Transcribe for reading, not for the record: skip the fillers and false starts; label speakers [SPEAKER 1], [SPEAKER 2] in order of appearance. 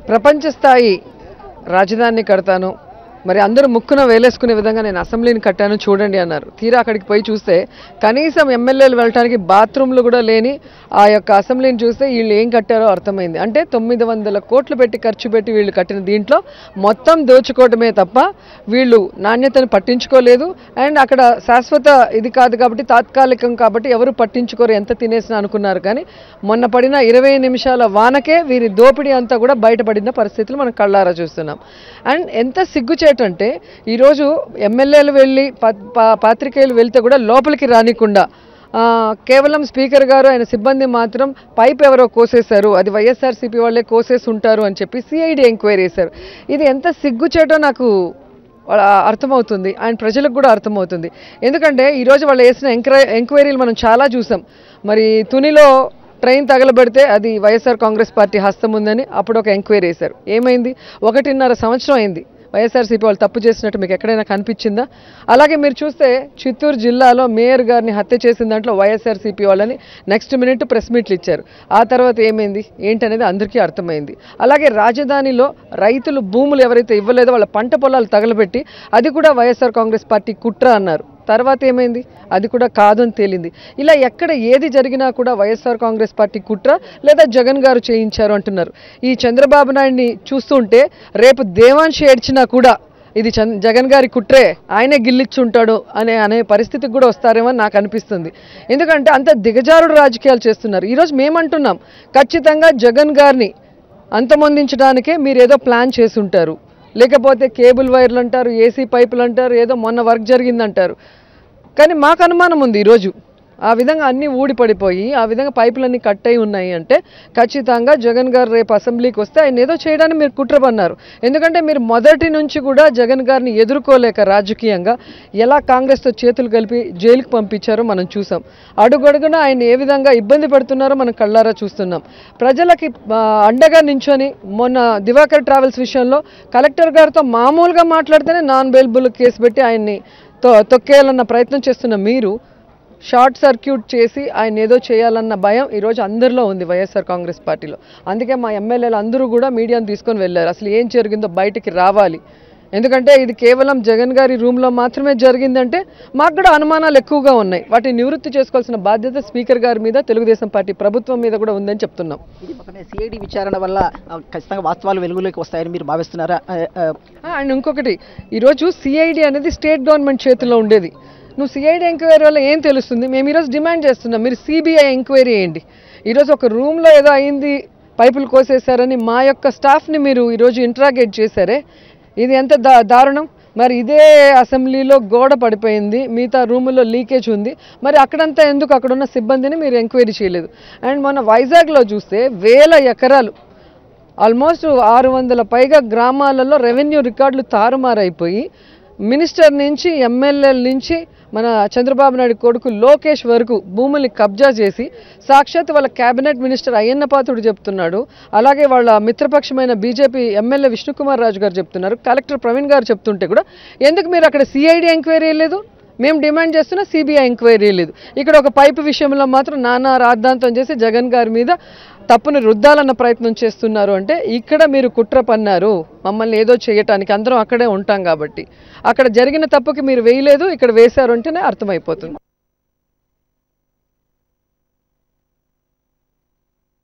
[SPEAKER 1] ప్రపంచ స్థాయి రాజధానిని కడతాను, మరి అందరూ ముక్కున వేలేసుకునే విధంగా నేను అసెంబ్లీని కట్టాను చూడండి అన్నారు. తీరా అక్కడికి పోయి చూస్తే కనీసం ఎమ్మెల్యేలు వెళ్ళడానికి బాత్రూమ్లు కూడా లేని ఆ యొక్క అసెంబ్లీని చూస్తే వీళ్ళు ఏం కట్టారో అర్థమైంది. అంటే 900 కోట్లు పెట్టి ఖర్చు పెట్టి వీళ్ళు కట్టిన దీంట్లో మొత్తం దోచుకోవటమే తప్ప వీళ్ళు నాణ్యతను పట్టించుకోలేదు. అండ్ అక్కడ శాశ్వత ఇది కాదు కాబట్టి, తాత్కాలికం కాబట్టి ఎవరు పట్టించుకోరు, ఎంత తినేసినా అనుకున్నారు. కానీ మొన్న పడిన 20 నిమిషాల వానకే వీరి దోపిడీ అంతా కూడా బయటపడిన పరిస్థితులు మనం కళ్ళారా చూస్తున్నాం. అండ్ ఎంత సిగ్గుచేటంటే ఈరోజు ఎమ్మెల్యేలు వెళ్ళి పాత్రికేయులు వెళ్తే కూడా లోపలికి రానికుండా కేవలం స్పీకర్ గారు ఆయన సిబ్బంది మాత్రం పైప్ ఎవరో కోసేశారు, అది వైఎస్ఆర్సీపీ వాళ్ళే కోసేసి ఉంటారు అని చెప్పి సిఐడి ఎంక్వైరీ చేశారు. ఇది ఎంత సిగ్గుచేటో నాకు అర్థమవుతుంది, అండ్ ప్రజలకు కూడా అర్థమవుతుంది. ఎందుకంటే ఈరోజు వాళ్ళు వేసిన ఎంక్వైరీలు మనం చాలా చూసాం. మరి తునిలో ట్రైన్ తగలబెడితే అది వైఎస్ఆర్ కాంగ్రెస్ పార్టీ హస్తం ఉందని అప్పుడు ఒక ఎంక్వైరీ చేశారు. ఏమైంది? 1.5 సంవత్సరం అయింది. వైఎస్ఆర్సీపీ వాళ్ళు తప్పు చేసినట్టు మీకు ఎక్కడైనా కనిపించిందా? అలాగే మీరు చూస్తే చిత్తూరు జిల్లాలో మేయర్ గారిని హత్య చేసిన దాంట్లో వైఎస్ఆర్సీపీ వాళ్ళని నెక్స్ట్ మినిట్ ప్రెస్ మీట్లు ఇచ్చారు. ఆ తర్వాత ఏమైంది ఏంటనేది అందరికీ అర్థమైంది. అలాగే రాజధానిలో రైతులు భూములు ఎవరైతే ఇవ్వలేదో వాళ్ళ పంట పొలాలు తగలబెట్టి అది కూడా వైఎస్ఆర్ కాంగ్రెస్ పార్టీ కుట్ర అన్నారు. తర్వాత ఏమైంది? అది కూడా కాదు అని తేలింది. ఇలా ఎక్కడ ఏది జరిగినా కూడా వైఎస్ఆర్ కాంగ్రెస్ పార్టీ కుట్ర లేదా జగన్ గారు చేయించారు అంటున్నారు. ఈ చంద్రబాబు నాయుడిని చూస్తుంటే రేపు దేవాంశ్ ఏడ్చినా కూడా ఇది జగన్ గారి కుట్రే, ఆయనే గిల్లిచ్చుంటాడు అనే పరిస్థితికి కూడా వస్తారేమో నాకు అనిపిస్తుంది. ఎందుకంటే అంత దిగజారుడు రాజకీయాలు చేస్తున్నారు. ఈరోజు మేమంటున్నాం, ఖచ్చితంగా జగన్ గారిని అంతమొందించడానికే మీరు ఏదో ప్లాన్ చేసి ఉంటారు, లేకపోతే కేబుల్ వైర్లు అంటారు, ఏసీ పైపులు అంటారు, ఏదో మొన్న వర్క్ జరిగిందంటారు. కానీ మాకు అనుమానం ఉంది ఈరోజు ఆ విధంగా అన్నీ ఊడిపడిపోయి ఆ విధంగా పైపులన్నీ కట్ అయి ఉన్నాయి అంటే ఖచ్చితంగా జగన్ గారు రేపు అసెంబ్లీకి వస్తే ఆయన ఏదో చేయడానికి మీరు కుట్రపన్నారు. ఎందుకంటే మీరు మొదటి నుంచి కూడా జగన్ గారిని ఎదుర్కోలేక రాజకీయంగా ఎలా కాంగ్రెస్తో చేతులు కలిపి జైలుకు పంపించారో మనం చూసాం. అడుగడుగున ఆయన ఏ విధంగా ఇబ్బంది పడుతున్నారో మనం కళ్ళారా చూస్తున్నాం. ప్రజలకి అండగా నించొని మొన్న దివాకర్ ట్రావెల్స్ విషయంలో కలెక్టర్ గారితో మామూలుగా మాట్లాడితేనే నాన్ బెయిలబుల్ కేసు పెట్టి ఆయన్ని తొక్కేయాలన్న ప్రయత్నం చేస్తున్న మీరు షార్ట్ సర్క్యూట్ చేసి ఆయన ఏదో చేయాలన్న భయం ఈరోజు అందరిలో ఉంది వైఎస్ఆర్ కాంగ్రెస్ పార్టీలో. అందుకే మా ఎమ్మెల్యేలు అందరూ కూడా మీడియాను తీసుకొని వెళ్ళారు. అసలు ఏం జరిగిందో బయటికి రావాలి. ఎందుకంటే ఇది కేవలం జగన్ గారి రూమ్లో మాత్రమే జరిగిందంటే మాకు కూడా అనుమానాలు ఎక్కువగా ఉన్నాయి. వాటిని నివృత్తి చేసుకోవాల్సిన బాధ్యత స్పీకర్ గారి మీద, తెలుగుదేశం పార్టీ ప్రభుత్వం మీద కూడా ఉందని చెప్తున్నాం.
[SPEAKER 2] ఇది పక్కనే సిఐడి విచారణ వల్ల ఖచ్చితంగా వాస్తవాలు వెలుగులోకి వస్తాయని మీరు భావిస్తున్నారా?
[SPEAKER 1] అండ్ ఇంకొకటి, ఈరోజు సిఐడి అనేది స్టేట్ గవర్నమెంట్ చేతిలో ఉండేది. నువ్వు సిఐడి ఎంక్వైరీ వల్ల ఏం తెలుస్తుంది? మేము ఈరోజు డిమాండ్ చేస్తున్నాం, మీరు సిబిఐ ఎంక్వైరీ చేయండి. ఈరోజు ఒక రూమ్లో ఏదో అయింది, పైపులు కోసేశారని మా యొక్క స్టాఫ్ని మీరు ఈరోజు ఇంట్రాగేట్ చేశారే, ఇది ఎంత దారుణం. మరి ఇదే అసెంబ్లీలో గోడ పడిపోయింది, మిగతా రూముల్లో లీకేజ్ ఉంది, మరి అక్కడంతా ఎందుకు అక్కడున్న సిబ్బందిని మీరు ఎంక్వైరీ చేయలేదు? అండ్ మన వైజాగ్లో చూస్తే 1000 ఎకరాలు, ఆల్మోస్ట్ 600 పైగా గ్రామాలలో రెవెన్యూ రికార్డులు తారుమారైపోయి మినిస్టర్ నుంచి, ఎమ్మెల్యేల నుంచి మన చంద్రబాబు నాయుడు కొడుకు లోకేష్ వరకు భూముల్ని కబ్జా చేసి సాక్షాత్ వాళ్ళ క్యాబినెట్ మినిస్టర్ అయ్యన్న పాత్రుడు చెప్తున్నాడు, అలాగే వాళ్ళ మిత్రపక్షమైన బీజేపీ ఎమ్మెల్యే విష్ణుకుమార్ రాజు గారు చెప్తున్నారు, కలెక్టర్ ప్రవీణ్ గారు చెప్తుంటే కూడా ఎందుకు మీరు అక్కడ సిఐడి ఎంక్వైరీ లేదు? మేము డిమాండ్ చేస్తున్నా సిబిఐ ఎంక్వైరీ లేదు. ఇక్కడ ఒక పైపు విషయంలో మాత్రం నానా రాద్ధాంతం చేసి జగన్ గారి మీద తప్పుని రుద్దాలన్న ప్రయత్నం చేస్తున్నారు. అంటే ఇక్కడ మీరు కుట్ర పన్నారు మమ్మల్ని ఏదో చేయటానికి, అందరం అక్కడే ఉంటాం కాబట్టి. అక్కడ జరిగిన తప్పుకి మీరు వేయలేదు, ఇక్కడ వేశారు అంటేనే అర్థమైపోతుంది.